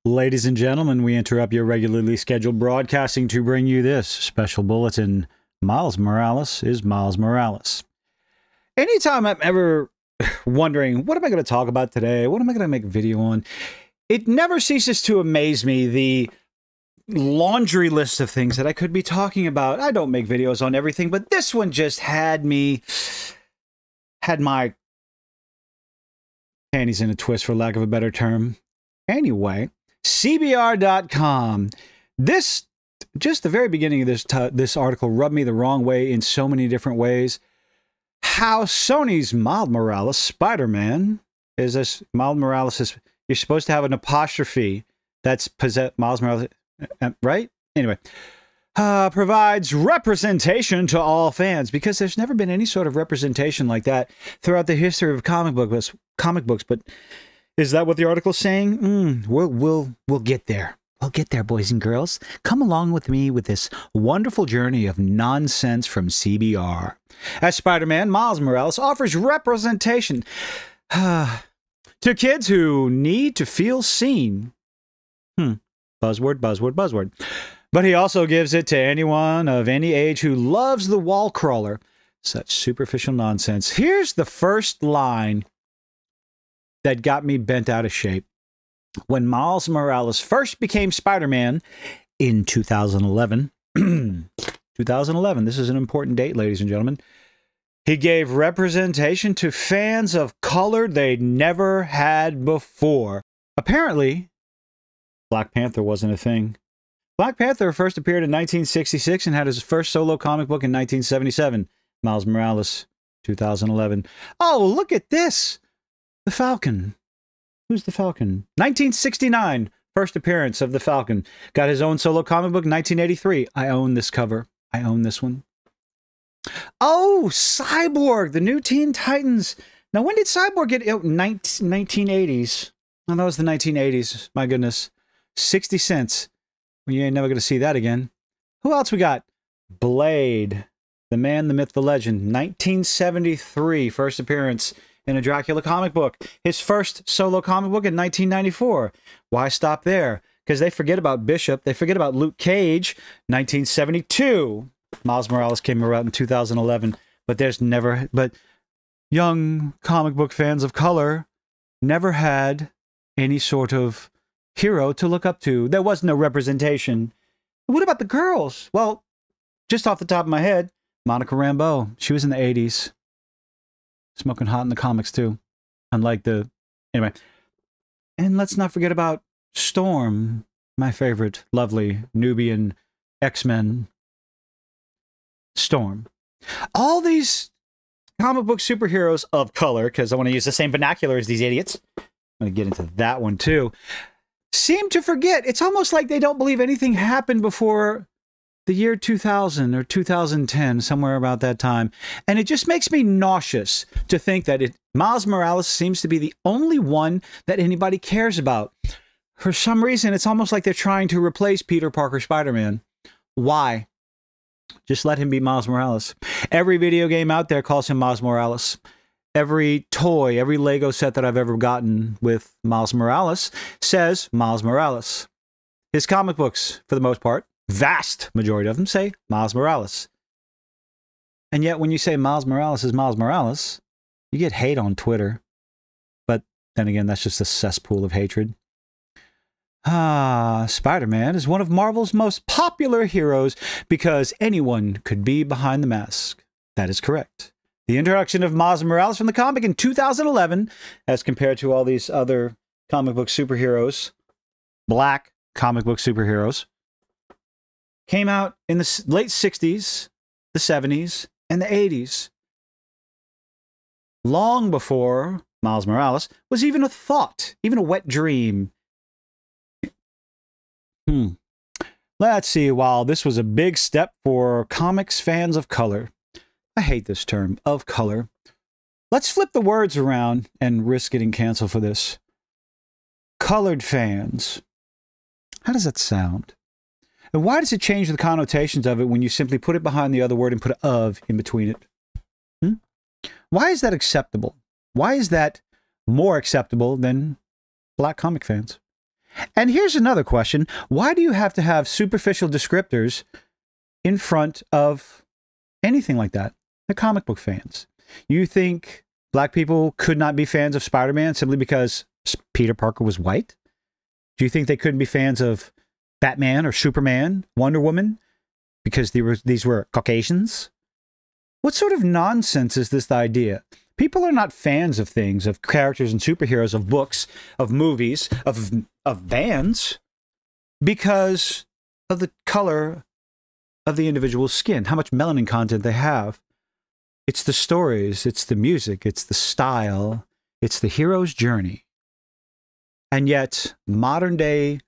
Ladies and gentlemen, we interrupt your regularly scheduled broadcasting to bring you this special bulletin. Miles Morales is Miles Morales. Anytime I'm ever wondering, what am I going to talk about today? What am I going to make a video on? It never ceases to amaze me, the laundry list of things that I could be talking about. I don't make videos on everything, but this one just had my panties in a twist, for lack of a better term. Anyway, CBR.com. This, just the very beginning of this article rubbed me the wrong way in so many different ways. How Sony's Miles Morales Spider-Man is this. Miles Morales is, you're supposed to have an apostrophe that's Miles Morales, right? Anyway, provides representation to all fans, because there's never been any sort of representation like that throughout the history of comic books. But is that what the article's saying? We'll get there. We'll get there, boys and girls. Come along with me with this wonderful journey of nonsense from CBR. As Spider-Man, Miles Morales offers representation to kids who need to feel seen. Buzzword, buzzword, buzzword. But he also gives it to anyone of any age who loves the wall crawler. Such superficial nonsense. Here's the first line that got me bent out of shape. When Miles Morales first became Spider-Man in 2011, 2011, this is an important date, ladies and gentlemen, he gave representation to fans of color they'd never had before. Apparently, Black Panther wasn't a thing. Black Panther first appeared in 1966 and had his first solo comic book in 1977. Miles Morales, 2011. Oh, look at this! The Falcon. Who's the Falcon? 1969, first appearance of the Falcon. Got his own solo comic book in 1983. I own this cover. I own this one. Oh, Cyborg, the new Teen Titans. Now, when did Cyborg get out? 1980s. Oh, that was the 1980s. My goodness. 60 cents. Well, you ain't never going to see that again. Who else we got? Blade. The man, the myth, the legend. 1973, first appearance in a Dracula comic book. His first solo comic book in 1994. Why stop there? Because they forget about Bishop. They forget about Luke Cage. 1972. Miles Morales came around in 2011. But young comic book fans of color never had any sort of hero to look up to. There was no representation. What about the girls? Well, just off the top of my head, Monica Rambeau. She was in the 80s. Smoking hot in the comics, too. Unlike the... Anyway. And let's not forget about Storm, my favorite, lovely Nubian X-Men. Storm. All these comic book superheroes of color, because I want to use the same vernacular as these idiots. I'm going to get into that one, too. Seem to forget. It's almost like they don't believe anything happened before the year 2000 or 2010, somewhere about that time. And it just makes me nauseous to think that Miles Morales seems to be the only one that anybody cares about. For some reason, it's almost like they're trying to replace Peter Parker Spider-Man. Why? Just let him be Miles Morales. Every video game out there calls him Miles Morales. Every toy, every Lego set that I've ever gotten with Miles Morales says Miles Morales. His comic books, for the most part, vast majority of them say Miles Morales. And yet when you say Miles Morales is Miles Morales, you get hate on Twitter. But then again, that's just a cesspool of hatred. Spider-Man is one of Marvel's most popular heroes because anyone could be behind the mask. That is correct. The introduction of Miles Morales from the comic in 2011, as compared to all these other comic book superheroes, black comic book superheroes, came out in the late 60s, the 70s, and the 80s. Long before Miles Morales was even a thought, even a wet dream. Let's see, while this was a big step for comics fans of color. I hate this term, of color. Let's flip the words around and risk getting canceled for this. Colored fans. How does that sound? And why does it change the connotations of it when you simply put it behind the other word and put of in between it? Why is that acceptable? Why is that more acceptable than black comic fans? And here's another question. Why do you have to have superficial descriptors in front of anything like that? The comic book fans. You think black people could not be fans of Spider-Man simply because Peter Parker was white? Do you think they couldn't be fans of Batman or Superman, Wonder Woman, because these were Caucasians? What sort of nonsense is this idea? People are not fans of things, of characters and superheroes, of books, of movies, of bands, because of the color of the individual's skin, how much melanin content they have. It's the stories, it's the music, it's the style, it's the hero's journey. And yet, modern day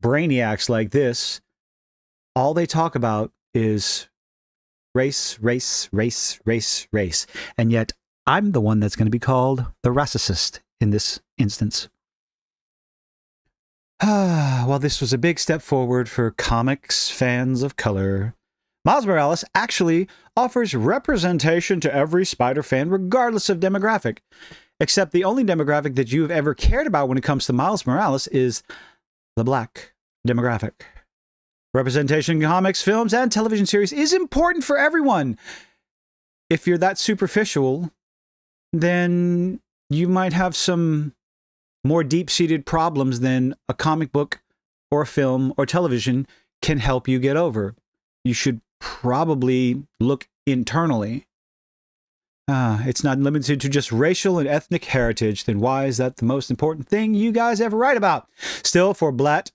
brainiacs like this, all they talk about is race, race, race, race, race. And yet, I'm the one that's going to be called the racist in this instance. While this was a big step forward for comics fans of color, Miles Morales actually offers representation to every Spider fan regardless of demographic. Except the only demographic that you've ever cared about when it comes to Miles Morales is the black demographic. Representation in comics, films, and television series is important for everyone. If you're that superficial, then you might have some more deep-seated problems than a comic book or a film or television can help you get over. You should probably look internally. It's not limited to just racial and ethnic heritage, then why is that the most important thing you guys ever write about? Still, for black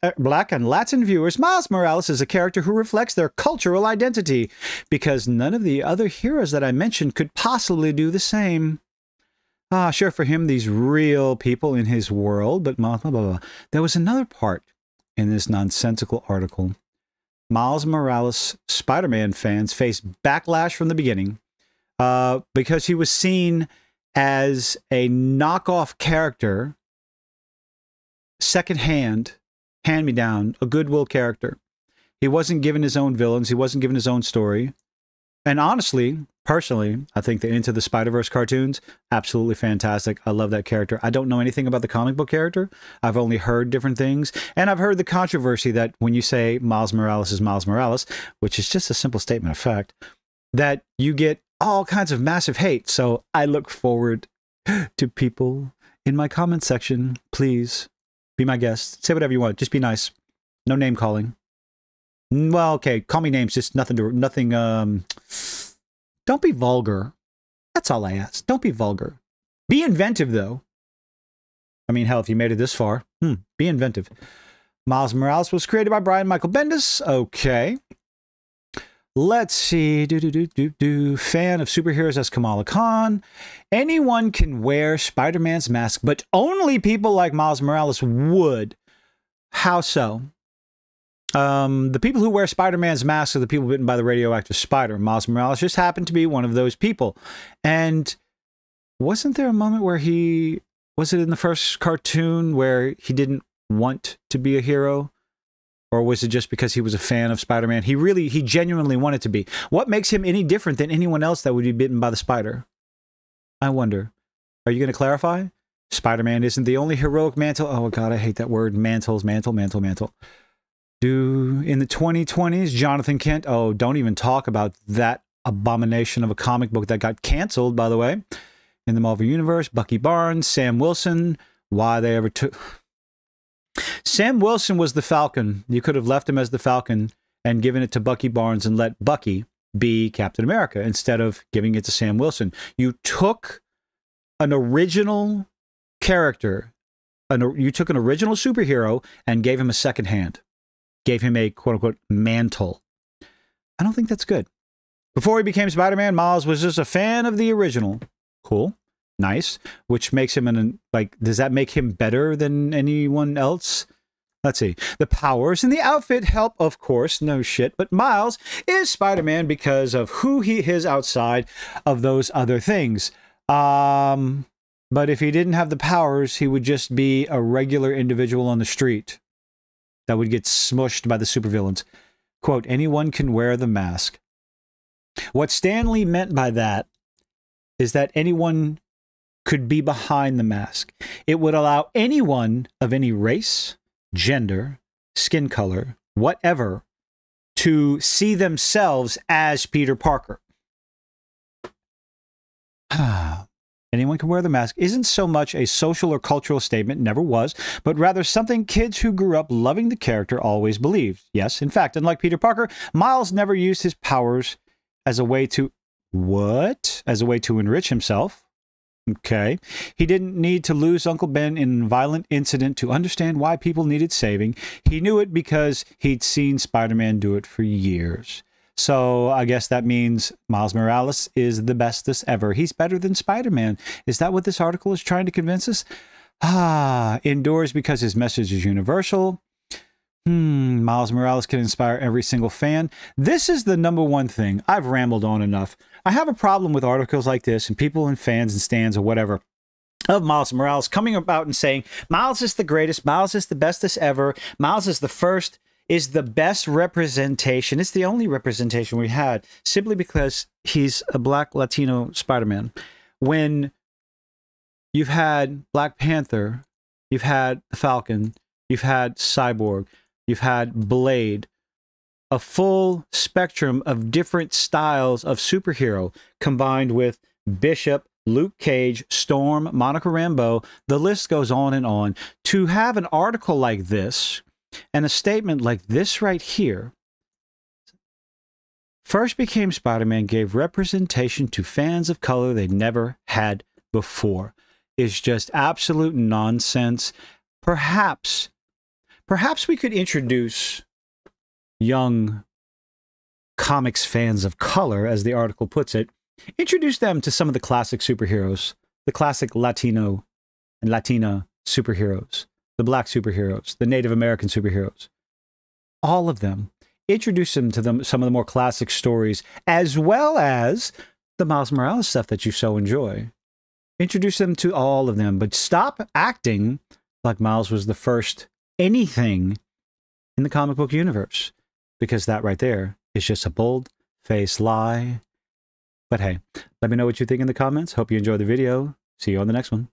and Latin viewers, Miles Morales is a character who reflects their cultural identity, because none of the other heroes that I mentioned could possibly do the same. Sure, for him, these real people in his world, but blah, blah, blah. There was another part in this nonsensical article. Miles Morales Spider-Man fans faced backlash from the beginning, because he was seen as a knockoff character, secondhand, hand-me-down, a goodwill character. He wasn't given his own villains. He wasn't given his own story. And honestly, personally, I think the Into the Spider-Verse cartoons, absolutely fantastic. I love that character. I don't know anything about the comic book character. I've only heard different things. And I've heard the controversy that when you say Miles Morales is Miles Morales, which is just a simple statement of fact, that you get all kinds of massive hate. So I look forward to people in my comment section. Please be my guest. Say whatever you want. Just be nice. No name calling. Well, okay, call me names. Just nothing. Don't be vulgar. That's all I ask. Don't be vulgar. Be inventive, though. I mean, hell, if you made it this far, be inventive. Miles Morales was created by Brian Michael Bendis. Okay. Let's see. Fan of superheroes as Kamala Khan. Anyone can wear Spider-Man's mask, but only people like Miles Morales would. How so? The people who wear Spider-Man's mask are the people bitten by the radioactive spider. Miles Morales just happened to be one of those people. And wasn't there a moment where was it in the first cartoon where he didn't want to be a hero? Or was it just because he was a fan of Spider-Man? He genuinely wanted to be. What makes him any different than anyone else that would be bitten by the spider? I wonder. Are you going to clarify? Spider-Man isn't the only heroic mantle. Oh, God, I hate that word. Mantle. In the 2020s, Jonathan Kent. Oh, don't even talk about that abomination of a comic book that got canceled, by the way. In the Marvel Universe, Bucky Barnes, Sam Wilson. Why they ever took... Sam Wilson was the Falcon. You could have left him as the Falcon and given it to Bucky Barnes and let Bucky be Captain America instead of giving it to Sam Wilson. You took an original character, you took an original superhero and gave him a second hand. Gave him a quote-unquote mantle. I don't think that's good. Before he became Spider-Man, Miles was just a fan of the original. Cool. Nice. Which makes him does that make him better than anyone else? Let's see. The powers in the outfit help, of course, no shit, but Miles is Spider-Man because of who he is outside of those other things. But if he didn't have the powers, he would just be a regular individual on the street that would get smushed by the supervillains. Quote, anyone can wear the mask. What Stan Lee meant by that is that anyone could be behind the mask. It would allow anyone of any race, gender, skin color, whatever, to see themselves as Peter Parker. Anyone can wear the mask isn't so much a social or cultural statement, never was, but rather something kids who grew up loving the character always believed. Yes, in fact, unlike Peter Parker, Miles never used his powers as a way to... What? As a way to enrich himself. Okay. He didn't need to lose Uncle Ben in a violent incident to understand why people needed saving. He knew it because he'd seen Spider-Man do it for years. So I guess that means Miles Morales is the bestest ever. He's better than Spider-Man. Is that what this article is trying to convince us? Endures because his message is universal. Miles Morales can inspire every single fan. This is the number one thing. I've rambled on enough. I have a problem with articles like this and people and fans and stands or whatever of Miles Morales coming about and saying, Miles is the greatest, Miles is the bestest ever, Miles is the first, is the best representation. It's the only representation we had, simply because he's a Black Latino Spider-Man. When you've had Black Panther, you've had the Falcon, you've had Cyborg, you've had Blade, a full spectrum of different styles of superhero combined with Bishop, Luke Cage, Storm, Monica Rambeau, the list goes on and on. To have an article like this and a statement like this right here, first became Spider-Man, gave representation to fans of color they never had before, is just absolute nonsense. Perhaps we could introduce young comics fans of color, as the article puts it, introduce them to some of the classic superheroes, the classic Latino and Latina superheroes, the Black superheroes, the Native American superheroes, all of them. Introduce them to some of the more classic stories, as well as the Miles Morales stuff that you so enjoy. Introduce them to all of them, but stop acting like Miles was the first anything in the comic book universe, because that right there is just a bold-faced lie. But hey, let me know what you think in the comments. Hope you enjoyed the video. See you on the next one.